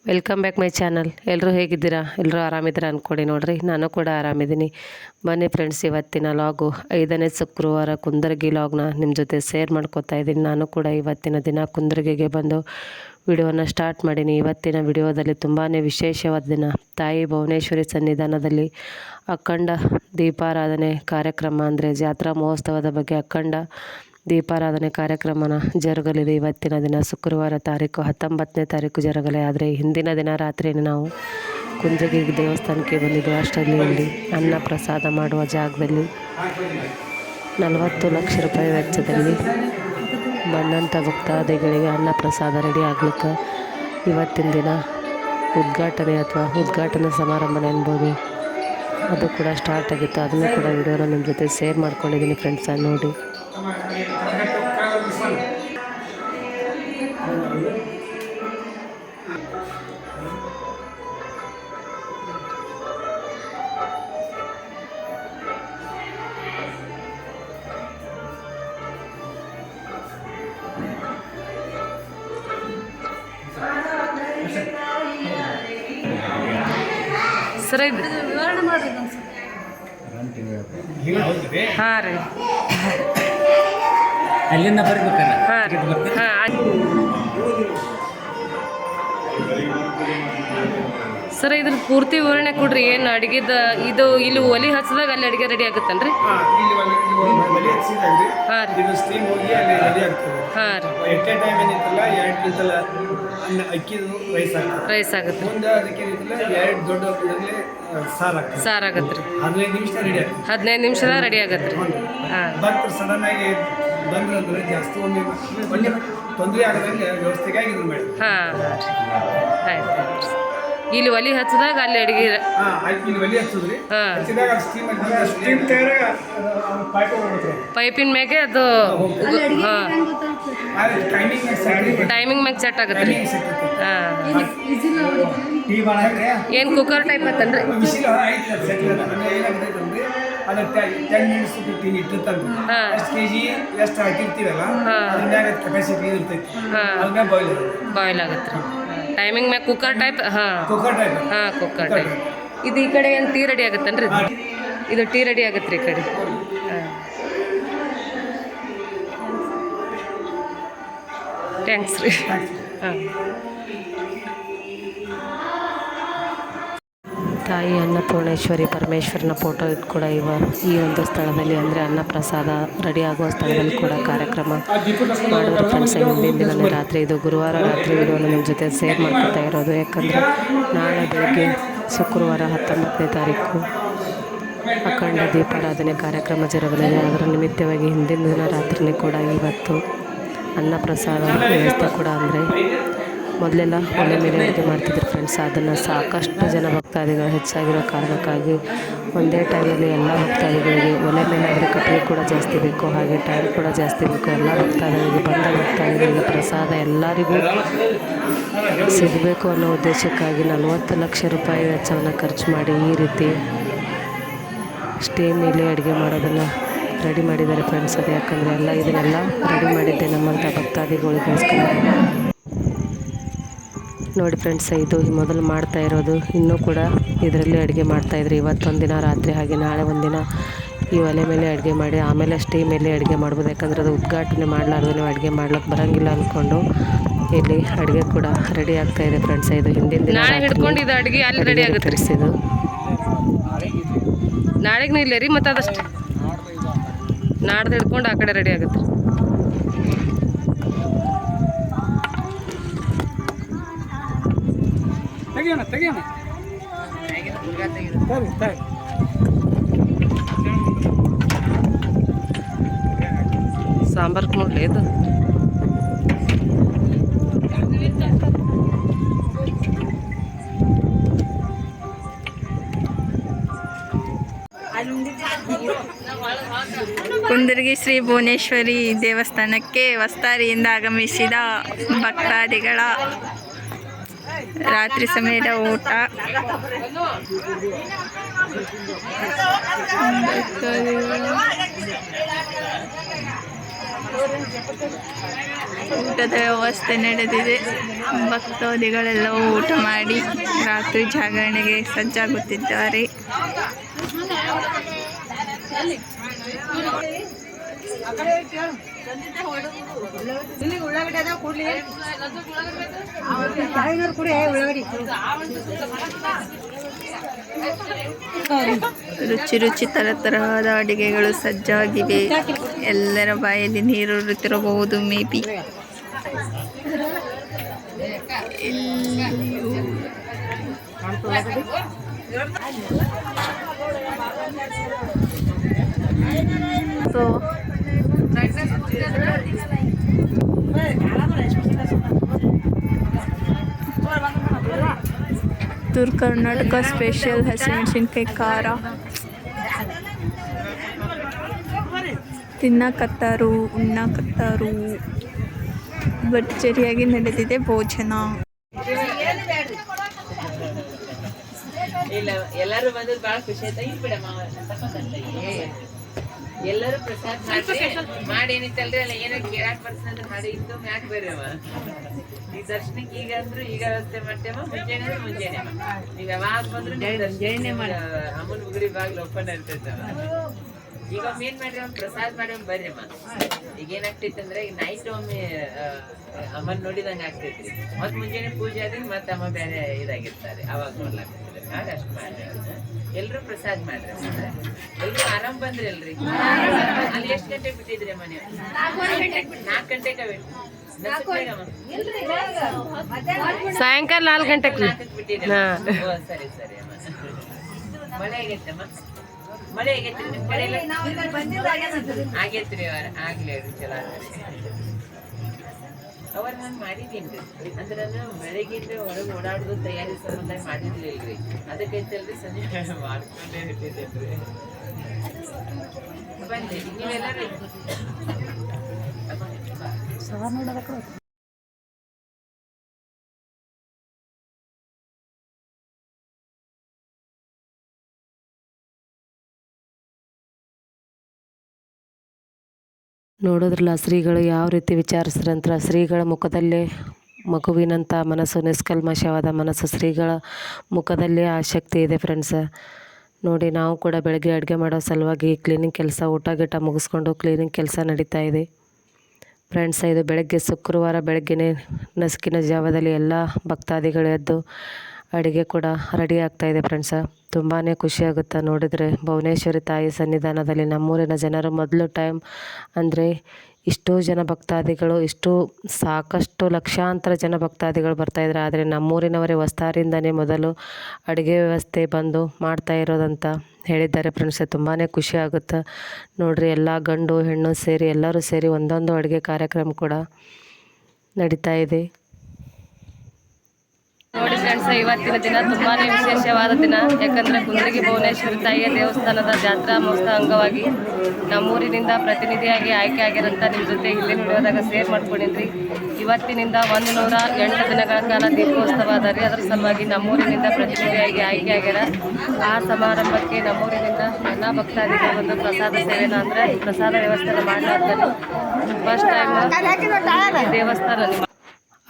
Welcome back my channel. ಎಲ್ಲರೂ ಹೇಗಿದ್ದೀರಾ? ಎಲ್ಲರೂ ಆರಾಮಿದ್ದೀರಾ ಅಂದ್ಕೊಡಿ. ನೋಡಿರಿ, ನಾನು ಕೂಡ ಆರಾಮಿದ್ದೀನಿ. ಬನ್ನಿ ಫ್ರೆಂಡ್ಸ್, ಇವತ್ತಿನ ಲಾಗು 5ನೇ ಶುಕ್ರವಾರ ಕುಂದರ್ಗಿ ಲಾಗ್ನ ನಿಮ್ಮ ಜೊತೆ ಶೇರ್ ಮಾಡ್ಕೊತಾ ಇದ್ದೀನಿ. ನಾನು ಕೂಡ ಇವತ್ತಿನ ದಿನ ಕುಂದರ್ಗಿಗೆ ಬಂದು ವಿಡಿಯೋನ ಸ್ಟಾರ್ಟ್ ಮಾಡೀನಿ. ಇವತ್ತಿನ ವಿಡಿಯೋದಲ್ಲಿ ತುಂಬಾ ವಿಶೇಷವಾದ ದಿನ. ತಾಯಿ ಭುವನೇಶ್ವರಿ ಸನ್ನಿಧಾನದಲ್ಲಿ ಅಖಂಡ ದೀಪಾರಾಧನೆ ಕಾರ್ಯಕ್ರಮ, ಅಂದರೆ ಜಾತ್ರಾ ಮಹೋತ್ಸವದ ಬಗ್ಗೆ ಅಖಂಡ ದೀಪಾರಾಧನೆ ಕಾರ್ಯಕ್ರಮನ ಜರುಗಲಿದೆ. ಇವತ್ತಿನ ದಿನ ಶುಕ್ರವಾರ ತಾರೀಕು 19ನೇ ತಾರೀಕು ಜರುಗಲಿ. ಆದರೆ ಹಿಂದಿನ ದಿನ ರಾತ್ರಿ ನಾವು ಕುಂದರ್ಗಿ ದೇವಸ್ಥಾನಕ್ಕೆ ಬಂದಿದ್ದು. ಅಷ್ಟರಲ್ಲಿ ಇಲ್ಲಿ ಅನ್ನ ಪ್ರಸಾದ ಮಾಡುವ ಜಾಗದಲ್ಲಿ 40 ಲಕ್ಷ ರೂಪಾಯಿ ವೆಚ್ಚದಲ್ಲಿ ಬಂದಂಥ ಭಕ್ತಾದಿಗಳಿಗೆ ಅನ್ನ ಪ್ರಸಾದ ರೆಡಿ ಆಗ್ಲಿಕ್ಕೆ ಇವತ್ತಿನ ದಿನ ಉದ್ಘಾಟನೆ ಅಥವಾ ಉದ್ಘಾಟನಾ ಸಮಾರಂಭ ಎನ್ಬೋದು, ಅದು ಕೂಡ ಸ್ಟಾರ್ಟ್ ಆಗಿತ್ತು. ಅದನ್ನು ಕೂಡ ವಿಡಿಯೋನ ನಿಮ್ಮ ಜೊತೆ ಶೇರ್ ಮಾಡ್ಕೊಂಡಿದ್ದೀನಿ ಫ್ರೆಂಡ್ಸ್. ನೋಡಿ, ಸರ್ ಇದು ಹಾಂ ರೀ, ಅಲ್ಲಿಂದ ಬರ್ಬೇಕಲ್ಲ. ಹಾಂ ರೀ, ಹಾಂ ಸರ್ ಇದ್ರ ಪೂರ್ತಿ ವಿವರಣೆ ಕೊಡ್ರಿ. ಏನು ಅಡುಗೆದ ಇದು ಇಲ್ಲಿ ಒಲಿ ಹಚ್ಚಿದಾಗ ಅಲ್ಲಿ ಅಡುಗೆ ರೆಡಿ ಆಗುತ್ತನ್ರಿ? ಹಾಂ ರೀ, ಇದು ಸ್ಟೀಮ್ ಹೋಗಿ ಅಲ್ಲಿ ರೆಡಿ ಆಗ್ತದೆ. ಹಾಂ ರೀ, ಎಟ್ ಎ ಟೈಮ್ ಏನಿತ್ತಲ್ಲ 2 ಕ್ವಿಂಟಲ್ ಅನ್ನ ಅಕ್ಕಿದು ರೈಸ್ ಆಗುತ್ತೆ. ಮುಂದೆ ಅದಕ್ಕೆ ಏನಿತ್ತಲ್ಲ 2 ದೊಡ್ಡ ಇದರಲ್ಲಿ ಸಾರು ಆಗತ್ತೆ ರೀ. 15 ನಿಮಿಷ ರೆಡಿ ಆಗುತ್ತೆ. 15 ನಿಮಿಷದ ರೆಡಿ ಆಗತ್ತೆ ರೀ. ಹಾಂ, ಭಕ್ತರು ಸಡನ್ ಆಗಿ ಬಂದ್ರಂದ್ರೆ ಜಾಸ್ತಿ ಒಳ್ಳೆ ತೊಂದರೆ ಆಗದಂಗೆ ವ್ಯವಸ್ಥೆಗಾಗಿ ಇದನ್ನು ಮಾಡಿ. ಹಾಂ ಆಯ್ತು. ಇಲ್ಲಿ ಒಲಿ ಹಚ್ಚಿದಾಗ ಅಲ್ಲಿ ಅಡುಗೆ ಇಲ್ಲಿ ಒಲಿ ಹಚ್ಚೋದ್ರಿ. ಹಚ್ಚಿದಾಗ ಸ್ಟೀಮ್ ಪೈಪಿನ ಮ್ಯಾಗೆ ಅದು ಟೈಮಿಂಗ್ ಮ್ಯಾಗ ಸೆಟ್ ಆಗುತ್ತೆ ರೀ. ಹಾಂ, ಏನು ಕುಕ್ಕರ್ ಟೈಪ್ ಆತನ್ರಿ? ಅದು 10 ಮಿನಿಟ್ಸ್ 15 ಇಟ್ಟಿರ್ತಾನೆ. ಎಷ್ಟು ಕೆ ಜಿ ಎಷ್ಟು ಹಾಕಿರ್ತೀವಲ್ಲ ಅದ್ರ ಮ್ಯಾಗ ಕೆಪಾಸಿಟಿ ಇರ್ತೈತಿ. ಅದ್ಮೇಲೆ ಬಾಯ್ಲ್ ಆಗುತ್ತೆ ರೀ. ಟೈಮಿಂಗ್ ಮ್ಯಾಗ ಕುಕ್ಕರ್ ಟೈಪ್. ಹಾಂ, ಕುಕ್ಕರ್ ಟೈಪ್. ಹಾಂ, ಕುಕ್ಕರ್ ಟೈಪ್. ಇದು ಈ ಕಡೆ ಏನು ಟೀ ರೆಡಿ ಆಗುತ್ತನ್ರಿ? ಇದು ಟೀ ರೆಡಿ ಆಗುತ್ತೆ ರೀ ಈ ಕಡೆ. ಹಾಂ, ಥ್ಯಾಂಕ್ಸ್ ರೀ. ಹಾಂ, ತಾಯಿ ಅನ್ನಪೂರ್ಣೇಶ್ವರಿ ಪರಮೇಶ್ವರನ ಫೋಟೋ ಇಟ್ಟು ಕೂಡ ಈ ಒಂದು ಸ್ಥಳದಲ್ಲಿ, ಅಂದರೆ ಅನ್ನಪ್ರಸಾದ ರೆಡಿ ಆಗುವ ಸ್ಥಳದಲ್ಲಿ ಕೂಡ ಕಾರ್ಯಕ್ರಮ ಮಾಡಿದ್ರು ಫ್ರೆಂಡ್ಸ್. ಹಿಂದಿನ ದಿನವೇ ರಾತ್ರಿ, ಇದು ಗುರುವಾರ ರಾತ್ರಿ ವಿಡಿಯೋನ ನಿಮ್ಮ ಜೊತೆ ಶೇರ್ ಮಾಡ್ಕೊತಾ ಇರೋದು. ಯಾಕಂದರೆ ನಾಳೆ ಬೆಳಗ್ಗೆ ಶುಕ್ರವಾರ 19ನೇ ತಾರೀಕು ಅಖಂಡ ದೀಪಾರಾಧನೆ ಕಾರ್ಯಕ್ರಮ ಜರುಗಲಿದೆ. ಅದರ ನಿಮಿತ್ತವಾಗಿ ಹಿಂದಿನ ದಿನ ರಾತ್ರಿನೇ ಕೂಡ ಇವತ್ತು ಅನ್ನಪ್ರಸಾದ ವ್ಯವಸ್ಥೆ ಕೂಡ, ಅಂದರೆ ಮೊದಲೆಲ್ಲ ಒಲೆ ಮೇಲೆ ಅಡುಗೆ ಮಾಡ್ತಿದ್ರು ಫ್ರೆಂಡ್ಸ್. ಅದನ್ನು ಸಾಕಷ್ಟು ಜನ ಭಕ್ತಾದಿಗಳು ಹೆಚ್ಚಾಗಿರೋ ಕಾರಣಕ್ಕಾಗಿ ಒಂದೇ ಟೈಮಲ್ಲಿ ಎಲ್ಲ ಭಕ್ತಾದಿಗಳಿಗೆ ಒಲೆ ಮೇಲೆ ಆದರೆ ಕಟ್ಟಿಗೆ ಕೂಡ ಜಾಸ್ತಿ ಬೇಕು, ಹಾಗೆ ಟೈಮ್ ಕೂಡ ಜಾಸ್ತಿ ಬೇಕು. ಎಲ್ಲ ಭಕ್ತಾದಿಗಳಿಗೆ, ಬಂದ ಭಕ್ತಾದಿಗಳಿಗೆ ಪ್ರಸಾದ ಎಲ್ಲರಿಗೂ ಸಿಗಬೇಕು ಅನ್ನೋ ಉದ್ದೇಶಕ್ಕಾಗಿ 40 ಲಕ್ಷ ರೂಪಾಯಿ ವೆಚ್ಚವನ್ನು ಖರ್ಚು ಮಾಡಿ ಈ ರೀತಿ ಸ್ಟೇ ಮೇಲೆ ಅಡುಗೆ ಮಾಡೋದನ್ನು ರೆಡಿ ಮಾಡಿದ್ದಾರೆ ಫ್ರೆಂಡ್ಸ್. ಅದು ಯಾಕಂದರೆ ಇದನ್ನೆಲ್ಲ ರೆಡಿ ಮಾಡಿದ್ದೆ ನಮ್ಮಂಥ ಭಕ್ತಾದಿಗಳಿಗೋಸ್ಕರ. ನೋಡಿ ಫ್ರೆಂಡ್ಸ್, ಇದು ಮೊದಲು ಮಾಡ್ತಾ ಇರೋದು. ಇನ್ನೂ ಕೂಡ ಇದರಲ್ಲಿ ಅಡುಗೆ ಮಾಡ್ತಾಯಿದ್ರು. ಇವತ್ತೊಂದಿನ ರಾತ್ರಿ, ಹಾಗೆ ನಾಳೆ ಒಂದಿನ ಈ ಒಲೆ ಮೇಲೆ ಅಡುಗೆ ಮಾಡಿ ಆಮೇಲೆ ಸ್ಟೇ ಮೇಲೆ ಅಡುಗೆ ಮಾಡ್ಬೋದು. ಯಾಕಂದರೆ ಅದು ಉದ್ಘಾಟನೆ ಮಾಡಲಾರ್ದು ನೀವು ಅಡುಗೆ ಮಾಡ್ಲಿಕ್ಕೆ ಬರೋಂಗಿಲ್ಲ ಅಂದ್ಕೊಂಡು ಇಲ್ಲಿ ಅಡುಗೆ ಕೂಡ ರೆಡಿ ಆಗ್ತಾಯಿದೆ ಫ್ರೆಂಡ್ಸ್. ಇದು ಹಿಂದಿನ ದಿನ ಹಿಡ್ಕೊಂಡು ಇದು ಅಡುಗೆ ಅಲ್ಲಿ ರೆಡಿ ಆಗುತ್ತೆ ರೀ. ಇದು ನಾಳೆಗೂ ಇಲ್ಲ ರೀ, ಮತ್ತು ಅದಷ್ಟು ನಾಡ್ದು ಹಿಡ್ಕೊಂಡು ಆ ಕಡೆ ರೆಡಿ ಆಗುತ್ತೆ. ತೆಗಿಯೋಣ. ಸಾಂಬಾರ್ ನೋಡ್ಲಿ ಇದು. ಕುಂದರ್ಗಿ ಶ್ರೀ ಭುವನೇಶ್ವರಿ ದೇವಸ್ಥಾನಕ್ಕೆ ವಸ್ತಾರಿಯಿಂದ ಆಗಮಿಸಿದ ಭಕ್ತಾದಿಗಳ ರಾತ್ರಿ ಸಮಯದ ಊಟ. ಊಟದ ವ್ಯವಸ್ಥೆ ನಡೆದಿದೆ. ಭಕ್ತಾದಿಗಳೆಲ್ಲವೂ ಊಟ ಮಾಡಿ ರಾತ್ರಿ ಜಾಗರಣೆಗೆ ಸಜ್ಜಾಗುತ್ತಿದ್ದಾರೆ. ರುಚಿ ರುಚಿ ತರತರವಾದ ಅಡಿಗೆಗಳು ಸಜ್ಜಾಗಿವೆ. ಎಲ್ಲರ ಬಾಯಲ್ಲಿ ನೀರುರುತ್ತಿರಬಹುದು ಮೇ ಬಿ. ಸೊ ಉತ್ತರ ಕರ್ನಾಟಕ ಸ್ಪೆಷಲ್ ಹಸಿಮೆಣಸಿನ್ಕಾಯಿ ಖಾರ ತಿನ್ನಕತ್ತಾರು, ಉಣ್ಣಕತ್ತಾರು. ಭರ್ಜರಿಯಾಗಿ ನಡೆದಿದೆ ಭೋಜನ. ಎಲ್ಲರೂ ಬಂದ್ರೆ ಬಹಳ ಖುಷಿ ಆಯ್ತಾ. ಈಗ ಬಿಡಮ್ಮ ಎಲ್ಲರೂ ಪ್ರಸಾದ ಮಾಡಿ ಏನಿತ್ತಲ್ರಿ ಅಲ್ಲ ಏನೋ ಕೇಳಾಕ್ ಬರ್ತಂದ್ರೆ ಮಾಡಿ ಇದ್ದು ಮ್ಯಾಕ್ ಬೇರೆವ ಈ ದರ್ಶನಕ್ಕೆ ಈಗ ಅಂದ್ರು ಈಗ ವ್ಯವಸ್ಥೆ ಮಾಡ್ತೇವ. ಮುಂಜಾನೆ ಮುಂಜಾನೆ ಈಗ ಯಾವಾಗ ಬಂದ್ರು ಅಮ್ಮನ ಉಗುರಿ ಬಾಗ್ಲು ಓಪನ್ ಇರ್ತೈತವ. ಈಗ ಒಮ್ಮೆ ಏನ್ ಮಾಡ್ರಿ ಅವ್ನು ಪ್ರಸಾದ ಮಾಡಿ ಒಮ್ಮೆ ಬರ್ರಿ ಅಮ್ಮ. ಈಗ ಏನಾಗ್ತೈತಂದ್ರೆ ಈಗ ನೈಟ್ ಒಮ್ಮೆ ಅಮ್ಮನ್ ನೋಡಿದಂಗೆ ಆಗ್ತೈತ್ರಿ. ಮತ್ ಮುಂಜಾನೆ ಪೂಜೆ ಆದ್ರೆ ಮತ್ತೆ ಅಮ್ಮ ಬೇರೆ ಇದಾಗಿರ್ತಾರೆ ಅವಾಗ ನೋಡ್ಲಾಗ್ತದೆ. ಅಷ್ಟು ಮಾಡ್ರಿ ಎಲ್ರು ಪ್ರಸಾದ ಮಾಡ್ರಿ. ಎಲ್ರು ಆರಾಮ್ ಬಂದ್ರಿ ಅಲ್ರಿ. ಅಲ್ಲಿ ಎಷ್ಟು ಗಂಟೆಗೆ ಬಿಟ್ಟಿದ್ರಿ ಮನೆ? 4 ಗಂಟೆಗೆ ಸಾಯಂಕಾಲ 4 ಗಂಟೆಗೆ ಬಿಟ್ಟಿದ್ರಿ. ಸರಿ ಸರಿ ಅಮ್ಮ. ಮಳೆ ಆಗೈತಮ್ಮ? ಮಳೆ ಆಗೈತ್ರಿ ನಿಮ್ ಕಡೆ? ಆಗೈತ್ರಿ ಆಗ್ಲಿ ಚಲೋ. ಅವಾಗ ನಾನು ಮಾಡಿದ್ದೀನಿ ಅಂದ್ರೆ ಬೆಳಗಿಂದ ಹೊರಗೆ ಓಡಾಡೋದು ತಯಾರಿ ಸಂಬಂಧ ಮಾಡಿರ್ಲಿಲ್ರಿ. ಅದಕ್ಕೈತಲ್ರಿ ಸಂಜೆ ಮಾಡ್ಕೊಂಡೇ ಇಟ್ಟಿದ್ದೇನ್ರಿ. ಬನ್ನಿ ನೀವೆಲ್ಲರೂ ನೋಡಿದ್ರಲ್ಲ ಶ್ರೀಗಳು ಯಾವ ರೀತಿ ವಿಚಾರಿಸಿದ್ರಂತ. ಶ್ರೀಗಳ ಮುಖದಲ್ಲೇ ಮಗುವಿನಂಥ ಮನಸ್ಸು, ನಿಷ್ಕಲ್ಮಶವಾದ ಮನಸ್ಸು ಶ್ರೀಗಳ ಮುಖದಲ್ಲೇ ಆ ಶಕ್ತಿ ಇದೆ ಫ್ರೆಂಡ್ಸ. ನೋಡಿ ನಾವು ಕೂಡ ಬೆಳಗ್ಗೆ ಅಡುಗೆ ಮಾಡೋ ಸಲುವಾಗಿ ಕ್ಲೀನಿಂಗ್ ಕೆಲಸ ಊಟ ಗೀಟ ಮುಗಿಸ್ಕೊಂಡು ಕ್ಲೀನಿಂಗ್ ಕೆಲಸ ನಡೀತಾ ಇದೆ ಫ್ರೆಂಡ್ಸ. ಇದು ಬೆಳಗ್ಗೆ ಶುಕ್ರವಾರ ಬೆಳಗ್ಗೆನೇ ನಸುಕಿನ ಜಾವದಲ್ಲಿ ಎಲ್ಲ ಭಕ್ತಾದಿಗಳು ಎದ್ದು ಅಡುಗೆ ಕೂಡ ರೆಡಿ ಆಗ್ತಾಯಿದೆ ಫ್ರೆಂಡ್ಸ. ತುಂಬಾ ಖುಷಿಯಾಗುತ್ತೆ ನೋಡಿದರೆ. ಭುವನೇಶ್ವರಿ ತಾಯಿ ಸನ್ನಿಧಾನದಲ್ಲಿ ನಮ್ಮೂರಿನ ಜನರು ಮೊದಲು ಟೈಮ್ ಅಂದರೆ ಇಷ್ಟೋ ಜನ ಭಕ್ತಾದಿಗಳು, ಸಾಕಷ್ಟು ಲಕ್ಷಾಂತರ ಜನ ಭಕ್ತಾದಿಗಳು ಬರ್ತಾಯಿದ್ರು. ಆದರೆ ನಮ್ಮೂರಿನವರೇ ವಸ್ತಾರಿಂದನೇ ಮೊದಲು ಅಡುಗೆ ವ್ಯವಸ್ಥೆ ಬಂದು ಮಾಡ್ತಾ ಇರೋದಂತ ಹೇಳಿದ್ದಾರೆ ಫ್ರೆಂಡ್ಸ್. ತುಂಬಾ ಖುಷಿ ಆಗುತ್ತೆ ನೋಡಿರಿ. ಎಲ್ಲ ಗಂಡು ಹೆಣ್ಣು ಸೇರಿ ಎಲ್ಲರೂ ಸೇರಿ ಒಂದೊಂದು ಅಡುಗೆ ಕಾರ್ಯಕ್ರಮ ಕೂಡ ನಡೀತಾ ಇದೆ ನೋಡಿ ಫ್ರೆಂಡ್ಸ್. ಇವತ್ತಿನ ದಿನ ತುಂಬಾ ವಿಶೇಷವಾದ ದಿನ. ಯಾಕಂದರೆ ಕುಂದ್ರಗಿ ಭುವನೇಶ್ವರಿ ತಾಯಿಯ ದೇವಸ್ಥಾನದ ಜಾತ್ರಾ ಮಹೋತ್ಸವ ಅಂಗವಾಗಿ ನಮ್ಮೂರಿನಿಂದ ಪ್ರತಿನಿಧಿಯಾಗಿ ಆಯ್ಕೆ ಆಗಿರೋಂಥ ನಿಮ್ಮ ಜೊತೆ ಇಲ್ಲಿ ವಿಡಿಯೋದಾಗ ಶೇರ್ ಮಾಡ್ಕೊಂಡಿದ್ರಿ. ಇವತ್ತಿನಿಂದ 108 ದಿನಗಳ ಕಾಲ ದೀಪೋತ್ಸವ ಅದ ರೀ. ಅದರ ಸಲುವಾಗಿ ನಮ್ಮೂರಿನಿಂದ ಪ್ರತಿನಿಧಿಯಾಗಿ ಆಯ್ಕೆ ಆಗ್ಯಾರ. ಆ ಸಮಾರಂಭಕ್ಕೆ ನಮ್ಮೂರಿನಿಂದ ಎಲ್ಲ ಭಕ್ತಾದಿಗಳು ಒಂದು ಪ್ರಸಾದ ಸೇವೆನ ಅಂದರೆ ಪ್ರಸಾದ ವ್ಯವಸ್ಥೆ ಮಾಡಲಾಗ್ತದೆ. ಫಸ್ಟ್ ಟೈಮ್ ದೇವಸ್ಥಾನ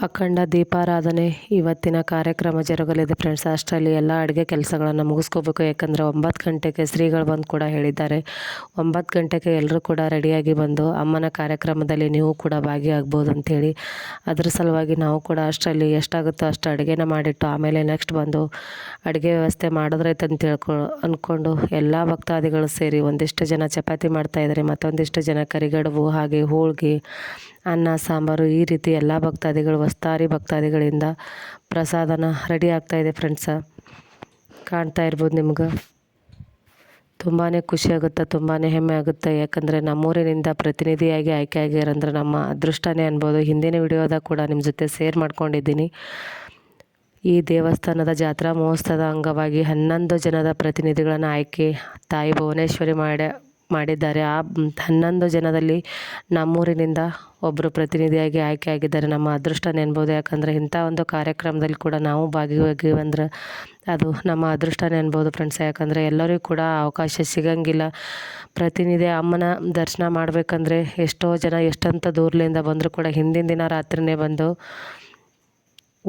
ಅಖಂಡ ದೀಪಾರಾಧನೆ ಇವತ್ತಿನ ಕಾರ್ಯಕ್ರಮ ಜರುಗಲಿದೆ ಫ್ರೆಂಡ್ಸ್. ಅಷ್ಟರಲ್ಲಿ ಎಲ್ಲ ಅಡುಗೆ ಕೆಲಸಗಳನ್ನು ಮುಗಿಸ್ಕೋಬೇಕು. ಯಾಕಂದರೆ 9 ಗಂಟೆಗೆ ಶ್ರೀಗಳು ಬಂದು ಕೂಡ ಹೇಳಿದ್ದಾರೆ. 9 ಗಂಟೆಗೆ ಎಲ್ಲರೂ ಕೂಡ ರೆಡಿಯಾಗಿ ಬಂದು ಅಮ್ಮನ ಕಾರ್ಯಕ್ರಮದಲ್ಲಿ ನೀವು ಕೂಡ ಭಾಗಿಯಾಗ್ಬೋದು ಅಂಥೇಳಿ. ಅದ್ರ ಸಲುವಾಗಿ ನಾವು ಕೂಡ ಅಷ್ಟರಲ್ಲಿ ಎಷ್ಟಾಗುತ್ತೋ ಅಷ್ಟು ಅಡುಗೆನ ಮಾಡಿಟ್ಟು ಆಮೇಲೆ ನೆಕ್ಸ್ಟ್ ಬಂದು ಅಡುಗೆ ವ್ಯವಸ್ಥೆ ಮಾಡಿದ್ರೈತೆ ಅಂತ ಅಂದ್ಕೊಂಡು ಎಲ್ಲ ಭಕ್ತಾದಿಗಳು ಸೇರಿ ಒಂದಿಷ್ಟು ಜನ ಚಪಾತಿ ಮಾಡ್ತಾಯಿದ್ದಾರೆ, ಮತ್ತೊಂದಿಷ್ಟು ಜನ ಕರಿಗಡುಬು, ಹಾಗೆ ಹೋಳಿಗೆ, ಅನ್ನ ಸಾಂಬಾರು, ಈ ರೀತಿ ಎಲ್ಲ ಭಕ್ತಾದಿಗಳು ವಸ್ತಾರಿ ಭಕ್ತಾದಿಗಳಿಂದ ಪ್ರಸಾದನ ರೆಡಿ ಆಗ್ತಾಯಿದೆ ಫ್ರೆಂಡ್ಸ. ಕಾಣ್ತಾ ಇರ್ಬೋದು ನಿಮ್ಗೆ. ತುಂಬಾ ಖುಷಿಯಾಗುತ್ತೆ, ತುಂಬಾ ಹೆಮ್ಮೆ ಆಗುತ್ತೆ. ಯಾಕಂದರೆ ನಮ್ಮೂರಿನಿಂದ ಪ್ರತಿನಿಧಿಯಾಗಿ ಆಯ್ಕೆ ಆಗ್ಯಾರಂದ್ರೆ ನಮ್ಮ ಅದೃಷ್ಟನೇ ಅನ್ಬೋದು. ಹಿಂದಿನ ವಿಡಿಯೋದಾಗ ಕೂಡ ನಿಮ್ಮ ಜೊತೆ ಶೇರ್ ಮಾಡ್ಕೊಂಡಿದ್ದೀನಿ. ಈ ದೇವಸ್ಥಾನದ ಜಾತ್ರಾ ಮಹೋತ್ಸವದ ಅಂಗವಾಗಿ 11 ಜನದ ಪ್ರತಿನಿಧಿಗಳನ್ನು ಆಯ್ಕೆ ತಾಯಿ ಭುವನೇಶ್ವರಿ ಮಾಡಿದ್ದಾರೆ. ಆ 11 ಜನದಲ್ಲಿ ನಮ್ಮೂರಿನಿಂದ ಒಬ್ಬರು ಪ್ರತಿನಿಧಿಯಾಗಿ ಆಯ್ಕೆ ಆಗಿದ್ದಾರೆ. ನಮ್ಮ ಅದೃಷ್ಟನೇ ಅನ್ಬೋದು. ಯಾಕಂದರೆ ಇಂಥ ಒಂದು ಕಾರ್ಯಕ್ರಮದಲ್ಲಿ ಕೂಡ ನಾವು ಭಾಗಿಯಾಗಿವಂದ್ರೆ ಅದು ನಮ್ಮ ಅದೃಷ್ಟನೇ ಅನ್ಬೋದು ಫ್ರೆಂಡ್ಸ್. ಯಾಕಂದರೆ ಎಲ್ಲರಿಗೂ ಕೂಡ ಅವಕಾಶ ಸಿಗಂಗಿಲ್ಲ. ಪ್ರತಿನಿಧಿ ಅಮ್ಮನ ದರ್ಶನ ಮಾಡಬೇಕಂದ್ರೆ ಎಷ್ಟೋ ಜನ ಎಷ್ಟಂತ ದೂರದಿಂದ ಬಂದರೂ ಕೂಡ ಹಿಂದಿನ ದಿನ ರಾತ್ರಿನೇ ಬಂದು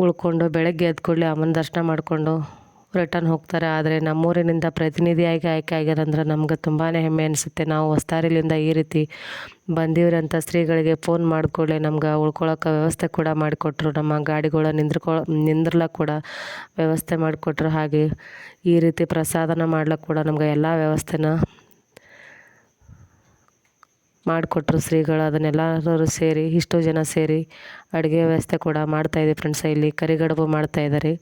ಉಳ್ಕೊಂಡು ಬೆಳಗ್ಗೆ ಎದ್ದ ಕೂಡಲೇ ಅಮ್ಮನ ದರ್ಶನ ಮಾಡಿಕೊಂಡು ರಿಟರ್ನ್ ಹೋಗ್ತಾರೆ. ಆದರೆ ನಮ್ಮೂರಿನಿಂದ ಪ್ರತಿನಿಧಿಯಾಗಿ ಆಯ್ಕೆ ಆಗ್ಯಾರಂದ್ರೆ ನಮ್ಗೆ ತುಂಬಾ ಹೆಮ್ಮೆ ಅನಿಸುತ್ತೆ. ನಾವು ಹೊಸ್ತಾರಿಲಿಂದ ಈ ರೀತಿ ಬಂದೀವ್ರಂತ ಸ್ತ್ರೀಗಳಿಗೆ ಫೋನ್ ಮಾಡಿಕೊಳ್ಳೆ ನಮ್ಗೆ ಉಳ್ಕೊಳಕ್ಕೆ ವ್ಯವಸ್ಥೆ ಕೂಡ ಮಾಡಿಕೊಟ್ರು. ನಮ್ಮ ಗಾಡಿಗಳ ನಿಂದ್ರಲಕ್ಕೆ ಕೂಡ ವ್ಯವಸ್ಥೆ ಮಾಡಿಕೊಟ್ರು. ಹಾಗೆ ಈ ರೀತಿ ಪ್ರಸಾದನ ಮಾಡ್ಲಿಕ್ಕೆ ಕೂಡ ನಮ್ಗೆ ಎಲ್ಲ ವ್ಯವಸ್ಥೆನ ಮಾಡಿಕೊಟ್ರು ಶ್ರೀಗಳು. ಅದನ್ನೆಲ್ಲರೂ ಸೇರಿ ಇಷ್ಟು ಜನ ಸೇರಿ ಅಡುಗೆ ವ್ಯವಸ್ಥೆ ಕೂಡ ಮಾಡ್ತಾಯಿದ್ದೀವಿ ಫ್ರೆಂಡ್ಸ್. ಇಲ್ಲಿ ಕರಿಗಡುಬು ಮಾಡ್ತಾಯಿದ್ದಾರೆ.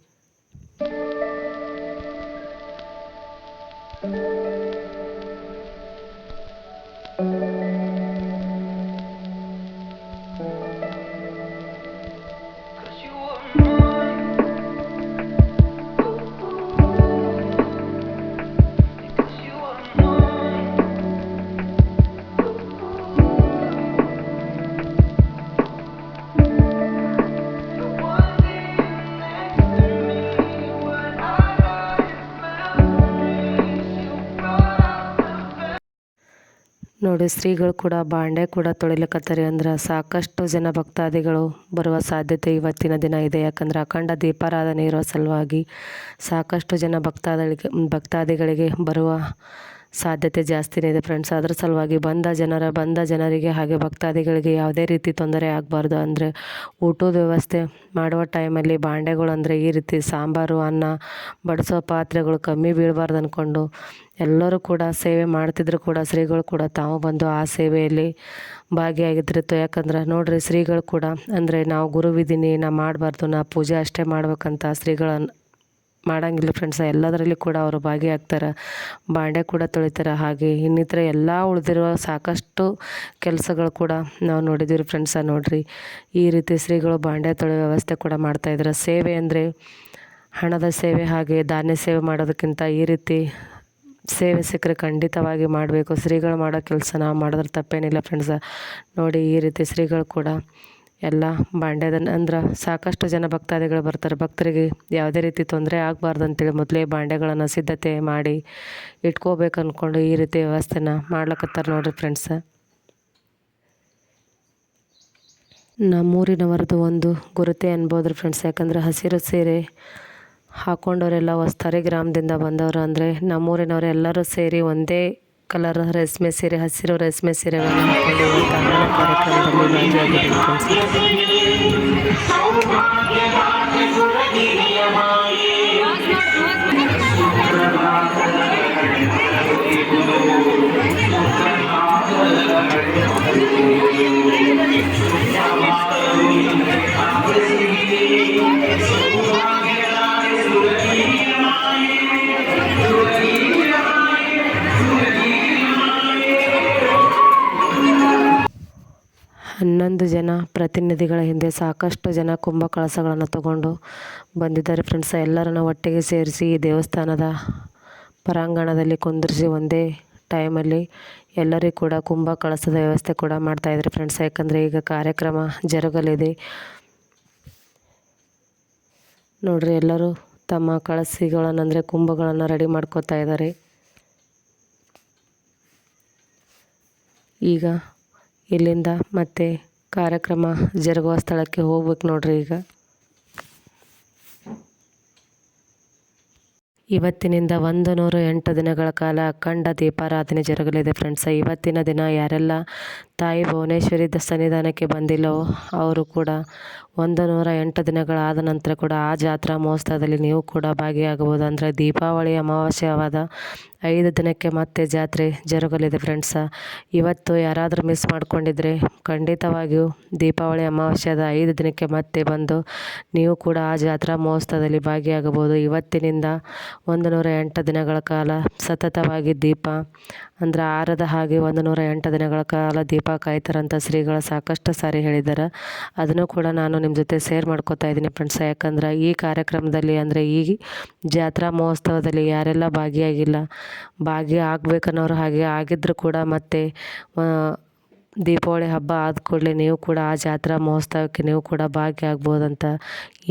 ನೋಡಿ ಶ್ರೀಗಳು ಕೂಡ ಬಾಂಡೆ ಕೂಡ ತೊಳಿಲಿಕತ್ತಾರೆ. ಅಂದ್ರೆ ಸಾಕಷ್ಟು ಜನ ಭಕ್ತಾದಿಗಳು ಬರುವ ಸಾಧ್ಯತೆ ಇವತ್ತಿನ ದಿನ ಇದೆ. ಯಾಕಂದ್ರೆ ಅಖಂಡ ದೀಪಾರಾಧನೆ ಇರೋ ಸಲುವಾಗಿ ಸಾಕಷ್ಟು ಜನ ಭಕ್ತಾದಿಗಳಿಗೆ ಬರುವ ಸಾಧ್ಯತೆ ಜಾಸ್ತಿನೇ ಇದೆ ಫ್ರೆಂಡ್ಸ್. ಅದ್ರ ಸಲುವಾಗಿ ಬಂದ ಜನರಿಗೆ ಹಾಗೆ ಭಕ್ತಾದಿಗಳಿಗೆ ಯಾವುದೇ ರೀತಿ ತೊಂದರೆ ಆಗಬಾರ್ದು. ಅಂದರೆ ಊಟದ ವ್ಯವಸ್ಥೆ ಮಾಡುವ ಟೈಮಲ್ಲಿ ಬಾಂಡೆಗಳು ಅಂದರೆ ಈ ರೀತಿ ಸಾಂಬಾರು ಅನ್ನ ಬಡಿಸೋ ಪಾತ್ರೆಗಳು ಕಮ್ಮಿ ಬೀಳಬಾರ್ದು ಅಂದ್ಕೊಂಡು ಎಲ್ಲರೂ ಕೂಡ ಸೇವೆ ಮಾಡ್ತಿದ್ರು ಕೂಡ ಶ್ರೀಗಳು ಕೂಡ ತಾವು ಬಂದು ಆ ಸೇವೆಯಲ್ಲಿ ಭಾಗಿಯಾಗಿದ್ರಿತ್ತು. ಯಾಕಂದ್ರೆ ನೋಡ್ರಿ ಶ್ರೀಗಳು ಕೂಡ ಅಂದರೆ ನಾವು ಗುರುವಿದ್ದೀನಿ ನಾ ಮಾಡಬಾರ್ದು ನಾ ಪೂಜೆ ಅಷ್ಟೇ ಮಾಡ್ಬೇಕಂತ ಶ್ರೀಗಳನ್ನು ಮಾಡಂಗಿಲ್ಲ ಫ್ರೆಂಡ್ಸ್. ಎಲ್ಲದರಲ್ಲಿ ಕೂಡ ಅವರು ಭಾಗಿಯಾಗ್ತಾರೆ. ಬಾಂಡೆ ಕೂಡ ತೊಳಿತಾರೆ. ಹಾಗೆ ಇನ್ನಿತರ ಎಲ್ಲ ಉಳಿದಿರುವ ಸಾಕಷ್ಟು ಕೆಲಸಗಳು ಕೂಡ ನಾವು ನೋಡಿದ್ದೀವಿ ಫ್ರೆಂಡ್ಸ. ನೋಡ್ರಿ ಈ ರೀತಿ ಶ್ರೀಗಳು ಬಾಂಡೆ ತೊಳೆಯೋ ವ್ಯವಸ್ಥೆ ಕೂಡ ಮಾಡ್ತಾಯಿದ್ರು. ಸೇವೆ ಅಂದರೆ ಹಣದ ಸೇವೆ ಹಾಗೆ ಧಾನ್ಯ ಸೇವೆ ಮಾಡೋದಕ್ಕಿಂತ ಈ ರೀತಿ ಸೇವೆ ಸಿಕ್ಕರೆ ಖಂಡಿತವಾಗಿ ಮಾಡಬೇಕು. ಶ್ರೀಗಳು ಮಾಡೋ ಕೆಲಸ ನಾವು ಮಾಡಿದ್ರೆ ತಪ್ಪೇನಿಲ್ಲ ಫ್ರೆಂಡ್ಸ. ನೋಡಿ ಈ ರೀತಿ ಶ್ರೀಗಳು ಕೂಡ ಎಲ್ಲ ಬಾಂಡ್ಯದ ಅಂದ್ರೆ ಸಾಕಷ್ಟು ಜನ ಭಕ್ತಾದಿಗಳು ಬರ್ತಾರೆ. ಭಕ್ತರಿಗೆ ಯಾವುದೇ ರೀತಿ ತೊಂದರೆ ಆಗಬಾರ್ದು ಅಂತೇಳಿ ಮೊದಲೇ ಬಾಂಡೆಗಳನ್ನು ಸಿದ್ಧತೆ ಮಾಡಿ ಇಟ್ಕೋಬೇಕು ಅಂದ್ಕೊಂಡು ಈ ರೀತಿ ವ್ಯವಸ್ಥೆನ ಮಾಡ್ಲಕತ್ತಾರೆ ನೋಡಿರಿ ಫ್ರೆಂಡ್ಸ. ನಮ್ಮೂರಿನವರದು ಒಂದು ಗುರುತೆ ಅನ್ಬೋದ್ರಿ ಫ್ರೆಂಡ್ಸ್. ಯಾಕಂದರೆ ಹಸಿರು ಸೀರೆ ಹಾಕ್ಕೊಂಡವರೆಲ್ಲ ಹೊಸ್ತಾರಿ ಗ್ರಾಮದಿಂದ ಬಂದವರು. ಅಂದರೆ ನಮ್ಮೂರಿನವರು ಎಲ್ಲರೂ ಸೇರಿ ಒಂದೇ ಕಲರ್ ರೇಷ್ಮೆ ಸೀರೆ ಹಸಿರು ರೇಷ್ಮೆ ಸೀರೆಗಳನ್ನು ಹಾಕ್ಕೊಂಡು ಇವತ್ತು ಅಮ್ಮನ ಕಾರ್ಯಕ್ರಮದಲ್ಲಿ ಹನ್ನೊಂದು ಜನ ಪ್ರತಿನಿಧಿಗಳ ಹಿಂದೆ ಸಾಕಷ್ಟು ಜನ ಕುಂಭ ಕಳಸಗಳನ್ನು ತಗೊಂಡು ಬಂದಿದ್ದಾರೆ ಫ್ರೆಂಡ್ಸ್. ಎಲ್ಲರನ್ನ ಒಟ್ಟಿಗೆ ಸೇರಿಸಿ ಈ ದೇವಸ್ಥಾನದ ಪರಾಂಗಣದಲ್ಲಿ ಕುಂದಿರಿಸಿ ಒಂದೇ ಟೈಮಲ್ಲಿ ಎಲ್ಲರಿಗೂ ಕೂಡ ಕುಂಭ ಕಳಸದ ವ್ಯವಸ್ಥೆ ಕೂಡ ಮಾಡ್ತಾಯಿದ್ರು ಫ್ರೆಂಡ್ಸ್. ಯಾಕಂದರೆ ಈಗ ಕಾರ್ಯಕ್ರಮ ಜರುಗಲಿದೆ ನೋಡ್ರಿ. ಎಲ್ಲರೂ ತಮ್ಮ ಕಳಸಿಗಳನ್ನು ಅಂದರೆ ಕುಂಭಗಳನ್ನು ರೆಡಿ ಮಾಡ್ಕೋತಾ ಇದ್ದಾರೆ. ಈಗ ಇಲ್ಲಿಂದ ಮತ್ತೆ ಕಾರ್ಯಕ್ರಮ ಜರುಗುವ ಸ್ಥಳಕ್ಕೆ ಹೋಗ್ಬೇಕು ನೋಡ್ರಿ. ಈಗ ಇವತ್ತಿನಿಂದ 108 ದಿನಗಳ ಕಾಲ ಅಖಂಡ ದೀಪಾರಾಧನೆ ಜರುಗಲಿದೆ ಫ್ರೆಂಡ್ಸ್. ಇವತ್ತಿನ ದಿನ ಯಾರೆಲ್ಲ ತಾಯಿ ಭುವನೇಶ್ವರಿ ಸನ್ನಿಧಾನಕ್ಕೆ ಬಂದಿಲ್ಲವೋ ಅವರು ಕೂಡ 108 ದಿನಗಳಾದ ನಂತರ ಕೂಡ ಆ ಜಾತ್ರಾ ಮಹೋತ್ಸವದಲ್ಲಿ ನೀವು ಕೂಡ ಭಾಗಿಯಾಗಬಹುದು. ಅಂದರೆ ದೀಪಾವಳಿ ಅಮಾವಾಸ್ಯವಾದ 5 ದಿನಕ್ಕೆ ಮತ್ತೆ ಜಾತ್ರೆ ಜರುಗಲಿದೆ ಫ್ರೆಂಡ್ಸ. ಇವತ್ತು ಯಾರಾದರೂ ಮಿಸ್ ಮಾಡ್ಕೊಂಡಿದ್ರೆ ಖಂಡಿತವಾಗಿಯೂ ದೀಪಾವಳಿ ಅಮಾವಾಸ್ಯದ 5 ದಿನಕ್ಕೆ ಮತ್ತೆ ಬಂದು ನೀವು ಕೂಡ ಆ ಜಾತ್ರಾ ಮಹೋತ್ಸವದಲ್ಲಿ ಭಾಗಿಯಾಗಬಹುದು. ಇವತ್ತಿನಿಂದ 108 ದಿನಗಳ ಕಾಲ ಸತತವಾಗಿ ದೀಪ ಅಂದರೆ ಆರದ ಹಾಗೆ 108 ದಿನಗಳ ಕಾಲ ದೀಪ ಕಾಯ್ತಾರಂತ ಶ್ರೀಗಳು ಸಾಕಷ್ಟು ಸಾರಿ ಹೇಳಿದ್ದಾರೆ. ಅದನ್ನು ಕೂಡ ನಾನು ನಿಮ್ಮ ಜೊತೆ ಶೇರ್ ಮಾಡ್ಕೋತಾ ಇದ್ದೀನಿ ಫ್ರೆಂಡ್ಸ್. ಯಾಕಂದ್ರೆ ಈ ಕಾರ್ಯಕ್ರಮದಲ್ಲಿ ಅಂದರೆ ಈ ಜಾತ್ರಾ ಮಹೋತ್ಸವದಲ್ಲಿ ಯಾರೆಲ್ಲ ಭಾಗಿಯಾಗಿಲ್ಲ ಭಾಗಿ ಆಗಬೇಕನ್ನೋರು ಹಾಗೆ ಆಗಿದ್ದರೂ ಕೂಡ ಮತ್ತೆ ದೀಪಾವಳಿ ಹಬ್ಬ ಆದ ಕೂಡಲೇ ನೀವು ಕೂಡ ಆ ಜಾತ್ರಾ ಮಹೋತ್ಸವಕ್ಕೆ ನೀವು ಕೂಡ ಭಾಗಿಯಾಗ್ಬೋದಂತ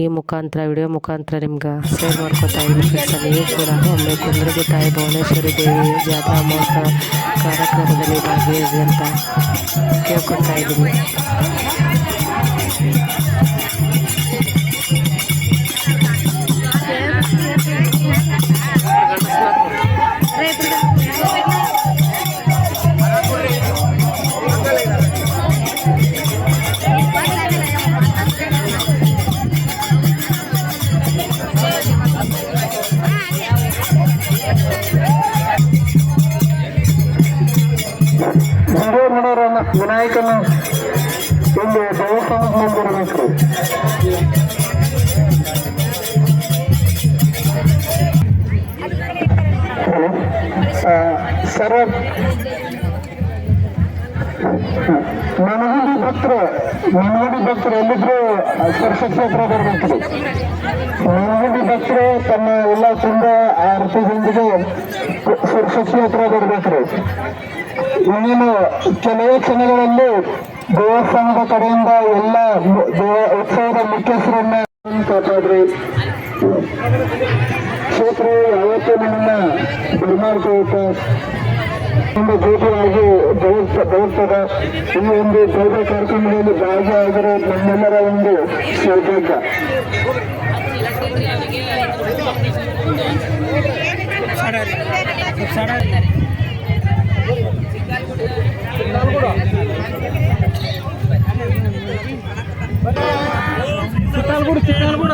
ಈ ಮುಖಾಂತರ ವಿಡಿಯೋ ಮುಖಾಂತರ ನಿಮ್ಗೆ ಶೇರ್ ಮಾಡ್ಕೊತಾ ಇದ್ದೀನಿ ಫ್ರೆಂಡ್ಸ್. ನೀವು ಕೂಡ ಒಮ್ಮೆ ಕುಂದ್ರಗಿ ತಾಯಿ ಭುವನೇಶ್ವರಿ ದೇವಿ ಜಾತ್ರಾ ಮಹೋತ್ಸವ ಕಾರ್ಯಕ್ರಮದಲ್ಲಿ ಭಾಗಿಯಾಗಿ ಅಂತ ಕೇಳ್ಕೊತಾ ಇದ್ದೀನಿ. ವಿನಾಯಕನ ಒಂದು ದೇವಸ್ಥಾನದ ಮುಂದಿರಬೇಕು. ಸರ್, ಮನಗುಡಿ ಭಕ್ತರು ಎಲ್ಲಿದ್ರು ಸರಸ್ವತಿ ಹತ್ರ ಬರ್ಬೇಕ್ರಿ. ಮನಗುಡಿ ಭಕ್ತರು ತಮ್ಮ ಎಲ್ಲ ಕುಂಡ ಆರತಿಯೊಂದಿಗೆ ಸರಸ್ವತಿ ಹತ್ರ ಬರ್ಬೇಕ್ರಿ. ಇನ್ನೇನು ಕೆಲವೇ ಕ್ಷಣಗಳಲ್ಲಿ ದೇವಸ್ಥಾನದ ಕಡೆಯಿಂದ ಎಲ್ಲ ಉತ್ಸವದ ಮುಖ್ಯಸ್ಥರನ್ನ ಕಾಪಾಡ್ರಿ. ಕ್ಷೇತ್ರ ಯಾವತ್ತೂ ನಮ್ಮನ್ನ ಬರಮಾಡ್ಕೊಳ್ಳುತ್ತೆ, ಭೇಟಿಯಾಗಿ ಬರುತ್ತದೆ. ಈ ಒಂದು ದೊಡ್ಡ ಕಾರ್ಯಕ್ರಮದಲ್ಲಿ ಭಾಗಿಯಾಗಿರೋ ನಮ್ಮೆಲ್ಲರ ಒಂದು ಸೌಭಾಗ್ಯ. ಚಿಕ್ಕಲ್ಗೂಡ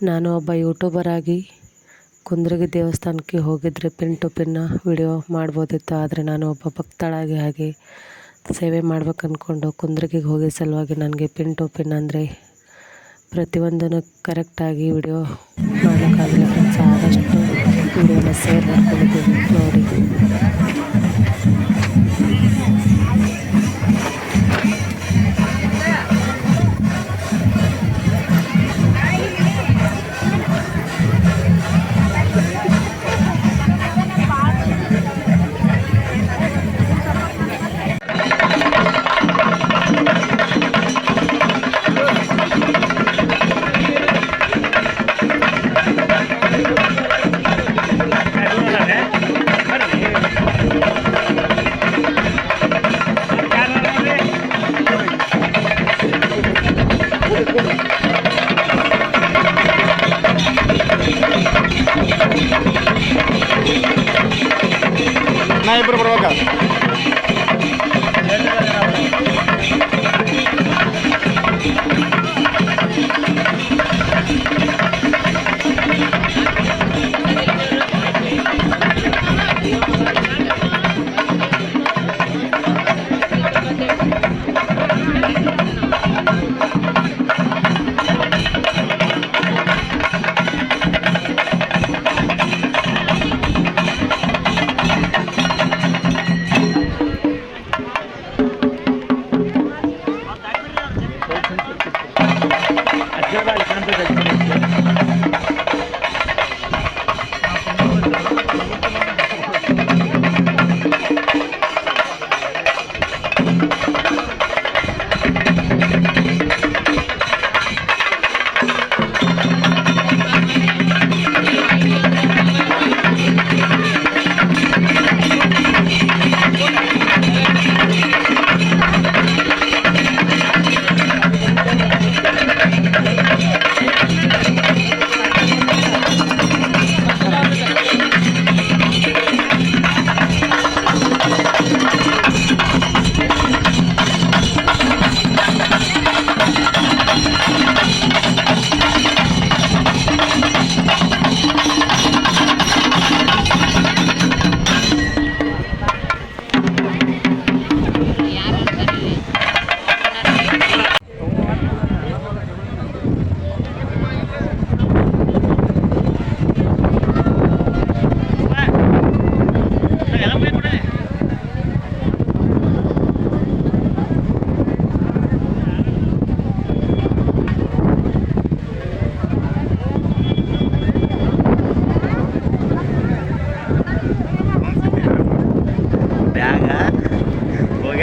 ನಾನು ಒಬ್ಬ ಯೂಟ್ಯೂಬರ್ ಆಗಿ ಕುಂದ್ರಗಿ ದೇವಸ್ಥಾನಕ್ಕೆ ಹೋಗಿದ್ರೆ ಪಿನ್ ಟು ಪಿನ್ ವಿಡಿಯೋ ಮಾಡ್ಬೋದಿತ್ತು. ಆದರೆ ನಾನು ಒಬ್ಬ ಭಕ್ತಳಾಗಿ ಹಾಗೆ ಸೇವೆ ಮಾಡ್ಬೇಕು ಅಂದ್ಕೊಂಡು ಕುಂದ್ರಗಿಗೆ ಹೋಗಿ ಸಲುವಾಗಿ ನನಗೆ ಪಿನ್ ಟು ಪಿನ್ ಅಂದರೆ ಪ್ರತಿಯೊಂದನ್ನು ಕರೆಕ್ಟಾಗಿ ವಿಡಿಯೋ ಮಾಡೋಕ್ಕಾಗಲಿಲ್ಲ ಫ್ರೆಂಡ್ಸ್. ಆದಷ್ಟು ವಿಡಿಯೋನ ಶೇರ್ ಮಾಡ್ಕೊಂಡಿದ್ದೀನಿ ನೋಡಿ.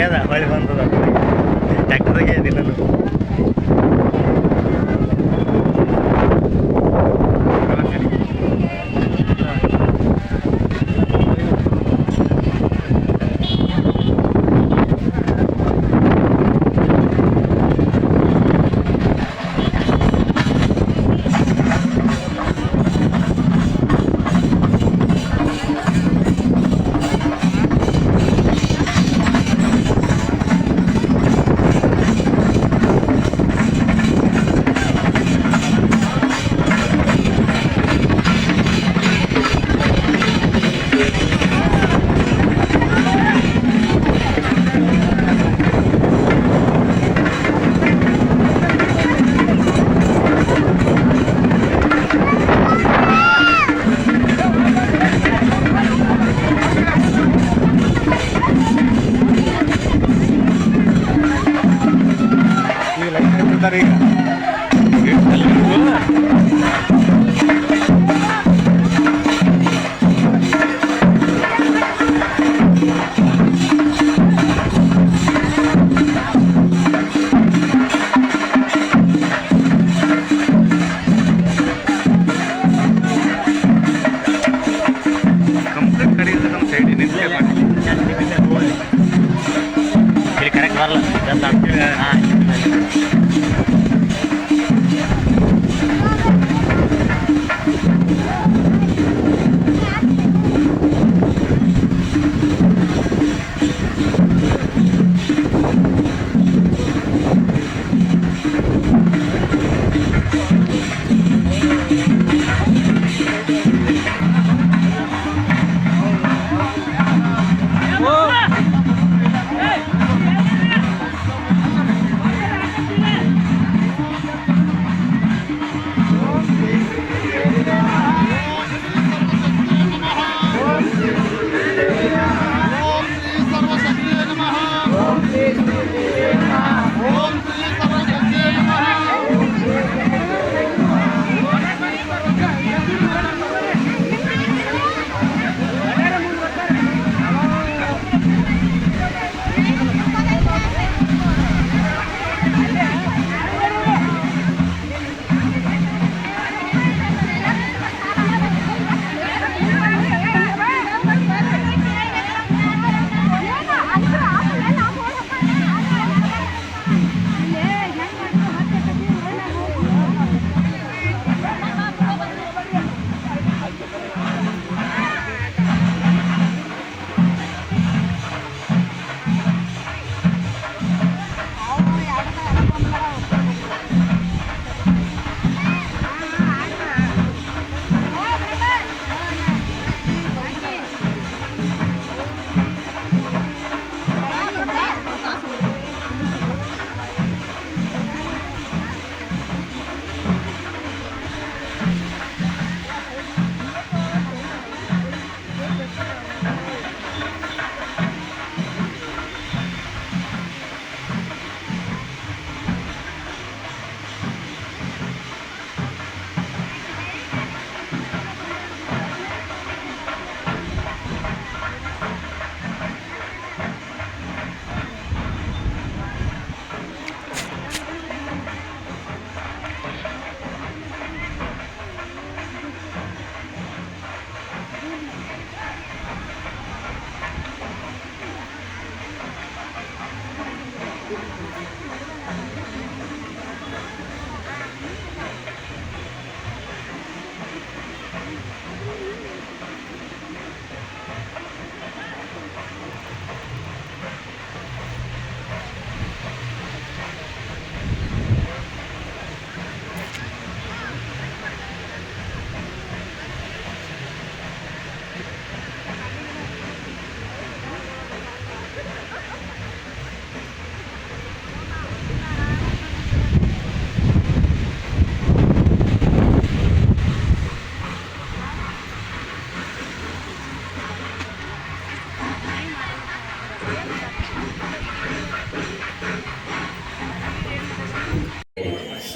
ಹೋಗ್ಯದ ಹೊಳ್ಳಿ ಬಂದದ ಟ್ಯಾಕ್ಟರ್ದಾಗೆ ಇದಿಲ್ಲ ಕರೆಕ್ಟ್ ಬರಲ್ಲ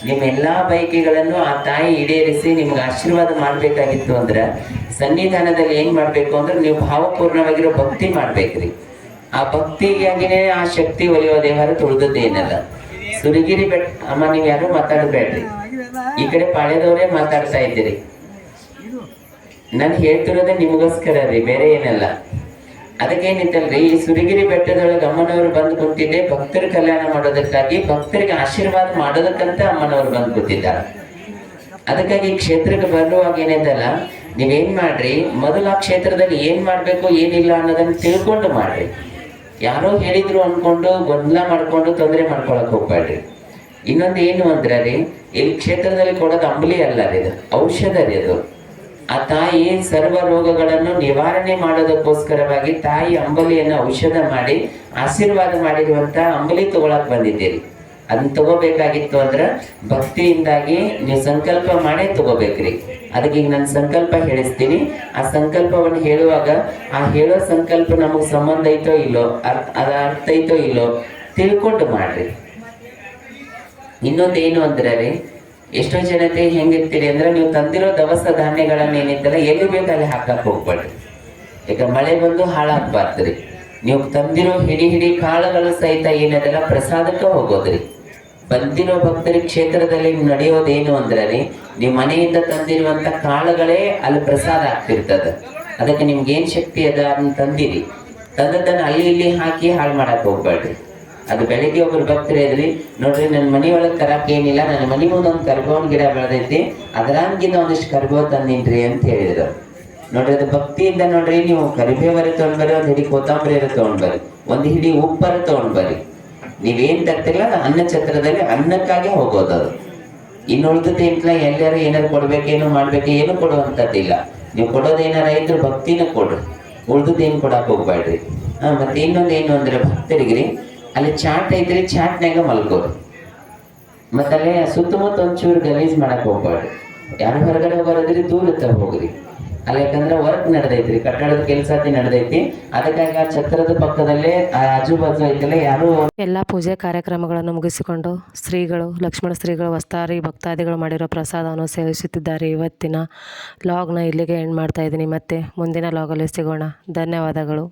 ನಿಮ್ಮೆಲ್ಲಾ ಬಯಕೆಗಳನ್ನು ಆ ತಾಯಿ ಈಡೇರಿಸಿ ನಿಮ್ಗೆ ಆಶೀರ್ವಾದ ಮಾಡಬೇಕಾಗಿತ್ತು ಅಂದ್ರೆ ಸನ್ನಿಧಾನದಲ್ಲಿ ಏನ್ ಮಾಡ್ಬೇಕು ಅಂದ್ರೆ ನೀವು ಭಾವಪೂರ್ಣವಾಗಿರೋ ಭಕ್ತಿ ಮಾಡ್ಬೇಕ್ರಿ. ಆ ಭಕ್ತಿಗಾಗಿನೇ ಆ ಶಕ್ತಿ ಒಲಿಯೋದೇ ಹೊರತು ಉಳಿದದ್ದೇನಲ್ಲ. ಸುರಗಿರಿ ಬೆಟ್ಟ ಅಮ್ಮ ನೀವು ಯಾರು ಮಾತಾಡಬೇಡ್ರಿ, ಈ ಕಡೆ ಪಾಳ್ಯದವರೇ ಮಾತಾಡ್ತಾ ಇದ್ದೀರಿ. ನಾನು ಹೇಳ್ತಿರೋದೇ ನಿಮಗೋಸ್ಕರ ರೀ, ಬೇರೆ ಏನಲ್ಲ. ಅದಕ್ಕೇನಿತ್ತಲ್ರಿ, ಈ ಸುರಗಿರಿ ಬೆಟ್ಟದೊಳಗೆ ಅಮ್ಮನವರು ಬಂದು ಕುಂತಿದ್ದೆ ಭಕ್ತರ ಕಲ್ಯಾಣ ಮಾಡೋದಕ್ಕಾಗಿ, ಭಕ್ತರಿಗೆ ಆಶೀರ್ವಾದ ಮಾಡೋದಕ್ಕಂತ ಅಮ್ಮನವರು ಬಂದು ಕೂತಿದ್ದಾರೆ. ಅದಕ್ಕಾಗಿ ಈ ಕ್ಷೇತ್ರಕ್ಕೆ ಬರುವಾಗ ಏನಿದಲ್ಲ, ನೀವೇನ್ ಮಾಡ್ರಿ, ಮೊದಲು ಆ ಕ್ಷೇತ್ರದಲ್ಲಿ ಏನ್ ಮಾಡ್ಬೇಕು ಏನಿಲ್ಲ ಅನ್ನೋದನ್ನ ತಿಳ್ಕೊಂಡು ಮಾಡ್ರಿ. ಯಾರೋ ಹೇಳಿದ್ರು ಅನ್ಕೊಂಡು ಗೊಂದಲ ಮಾಡ್ಕೊಂಡು ತೊಂದರೆ ಮಾಡ್ಕೊಳಕ್ ಹೋಗ್ಬೇಡ್ರಿ. ಇನ್ನೊಂದು ಏನು ಅಂದ್ರೆ ರೀ, ಇಲ್ಲಿ ಕ್ಷೇತ್ರದಲ್ಲಿ ಕೊಡೋದು ಅಂಬಲಿ ಅಲ್ಲ ರೀ, ಇದು ಔಷಧ ರೀ. ಅದು ಆ ತಾಯಿ ಸರ್ವ ರೋಗಗಳನ್ನು ನಿವಾರಣೆ ಮಾಡೋದಕ್ಕೋಸ್ಕರವಾಗಿ ತಾಯಿ ಅಂಬಲಿಯನ್ನು ಔಷಧ ಮಾಡಿ ಆಶೀರ್ವಾದ ಮಾಡಿರುವಂತ ಅಂಬಲಿ ತಗೊಳಕ್ ಬಂದಿದ್ದೀರಿ. ಅದನ್ನ ತಗೋಬೇಕಾಗಿತ್ತು ಅಂದ್ರ ಭಕ್ತಿಯಿಂದಾಗಿ ನೀವು ಸಂಕಲ್ಪ ಮಾಡೇ ತಗೋಬೇಕ್ರಿ. ಅದಕ್ಕೆ ಈಗ ನಾನು ಸಂಕಲ್ಪ ಹೇಳಿಸ್ತೀನಿ. ಆ ಸಂಕಲ್ಪವನ್ನು ಹೇಳುವಾಗ ಆ ಹೇಳೋ ಸಂಕಲ್ಪ ನಮಗ್ ಸಂಬಂಧ ಐತೋ ಇಲ್ಲೋ, ಅದ ಅರ್ಥ ಐತೋ ಇಲ್ಲೋ ತಿಳ್ಕೊಂಡು ಮಾಡ್ರಿ. ಇನ್ನೊಂದೇನು ಅಂದ್ರೆ ರೀ, ಎಷ್ಟೋ ಜನತೆ ಹೆಂಗಿರ್ತೀರಿ ಅಂದ್ರೆ, ನೀವು ತಂದಿರೋ ದವಸ ಧಾನ್ಯಗಳನ್ನ ಏನಿತ್ತಲ್ಲ ಎಲ್ಲಿ ಬೇಕಲ್ಲಿ ಹಾಕಕ್ ಹೋಗ್ಬೇಡ್ರಿ. ಈಗ ಮಳೆ ಬಂದು ಹಾಳಾಗ್ಬಾರ್ದ್ರಿ. ನೀವು ತಂದಿರೋ ಹಿಡಿ ಕಾಳುಗಳು ಸಹಿತ ಏನದಲ್ಲ ಪ್ರಸಾದಕ್ಕೆ ಹೋಗೋದ್ರಿ. ಬಂದಿರೋ ಭಕ್ತರಿಗೆ ಕ್ಷೇತ್ರದಲ್ಲಿ ನಡೆಯೋದೇನು ಅಂದ್ರೆ ರೀ, ನೀವು ಮನೆಯಿಂದ ತಂದಿರುವಂತ ಕಾಳುಗಳೇ ಅಲ್ಲಿ ಪ್ರಸಾದ ಆಗ್ತಿರ್ತದ. ಅದಕ್ಕೆ ನಿಮ್ಗೆ ಏನ್ ಶಕ್ತಿ ಅದ ಅದನ್ನ ತಂದಿರಿ, ತಂದದ್ದನ್ನ ಅಲ್ಲಿ ಇಲ್ಲಿ ಹಾಕಿ ಹಾಳು ಮಾಡಕ್ ಹೋಗ್ಬೇಡ್ರಿ. ಅದು ಬೆಳಿಗ್ಗೆ ಒಬ್ರು ಭಕ್ತರು ಇದ್ರಿ, ನೋಡ್ರಿ ನನ್ನ ಮನೆಯೊಳಗೆ ತರಕ್ ಏನಿಲ್ಲ, ನನ್ನ ಮನೆ ಮುಂದೆ ಒಂದು ಕರ್ಬೇವಿನ ಗಿಡ ಬೆಳೆದೈತಿ, ಅದರಂಗಿನ ಒಂದಿಷ್ಟು ಕರ್ಬೇವು ತಂದಿನ್ರಿ ಅಂತ ಹೇಳಿದ್ರು. ನೋಡ್ರಿ, ಅದು ಭಕ್ತಿಯಿಂದ ನೋಡ್ರಿ, ನೀವು ಕರಿಬೇವರೆ ತಗೊಂಡ್ಬರ್ರಿ, ಒಂದ್ ಹಿಡಿ ಕೊತ್ತಂಬರಿ ತಗೊಂಡ್ಬರ್ರಿ, ಒಂದ್ ಹಿಡಿ ಉಪ್ಪರ ತಗೊಂಡ್ಬರ್ರಿ. ನೀವೇನ್ ತರ್ತಿಲ್ಲ ಅನ್ನ ಛತ್ರದಲ್ಲಿ ಅನ್ನಕ್ಕಾಗೆ ಹೋಗೋದು. ಅದು ಇನ್ನು ಉಳಿದದ್ದು ಏನಿಲ್ಲ, ಎಲ್ಲಾರ ಏನಾರು ಕೊಡ್ಬೇಕೇನು ಮಾಡ್ಬೇಕು, ಏನು ಕೊಡುವಂತದ್ದಿಲ್ಲ. ನೀವು ಕೊಡೋದೇನಾರ ಇದ್ರೆ ಭಕ್ತಿನ ಕೊಡ್ರಿ, ಉಳ್ದದ್ದು ಏನು ಕೊಡಕ್ ಹೋಗ್ಬೇಡ್ರಿ. ಮತ್ತೆ ಇನ್ನೊಂದು ಏನು ಅಂದ್ರೆ ಭಕ್ತರಿಗ್ರಿ, ಅಲ್ಲಿ ಚಾಟ್ ಐತ್ರಿ, ಚಾಟ್ನಾಗ ಮಲ್ಕೋರಿ. ಮತ್ತಲ್ಲೇ ಸುತ್ತಮುತ್ತ ಒಂಚೂರು ಗಲೀಜ್ ಮಾಡಕ್ ಹೋಗ್ಬೇಡ್ರಿ. ಯಾರು ಹೊರಗಡೆ ಹೋಗೋರದ್ರಿ ದೂರ ಹೋಗ್ರಿ. ಅಲ್ಲಿ ಯಾಕಂದ್ರೆ ವರ್ಕ್ ನಡೆದೈತ್ರಿ, ಕಟ್ಟಡದ ಕೆಲಸ ನಡೆದೈತಿ. ಅದಕ್ಕಾಗಿ ಆ ಛತ್ರದ ಪಕ್ಕದಲ್ಲೇ ಆಜು ಬಾಜು ಐತಲ್ಲ ಯಾರು. ಎಲ್ಲ ಪೂಜೆ ಕಾರ್ಯಕ್ರಮಗಳನ್ನು ಮುಗಿಸಿಕೊಂಡು ಶ್ರೀಗಳು, ಲಕ್ಷ್ಮಣ ಶ್ರೀಗಳು, ವಸ್ತಾರಿ ಭಕ್ತಾದಿಗಳು ಮಾಡಿರೋ ಪ್ರಸಾದವನ್ನು ಸೇವಿಸುತ್ತಿದ್ದಾರೆ. ಇವತ್ತಿನ ಲಾಗ್ನ ಇಲ್ಲಿಗೆ ಎಂಡ್ ಮಾಡ್ತಾ ಇದ್ದೀನಿ. ಮತ್ತೆ ಮುಂದಿನ ಲಾಗಲ್ಲಿ ಸಿಗೋಣ. ಧನ್ಯವಾದಗಳು.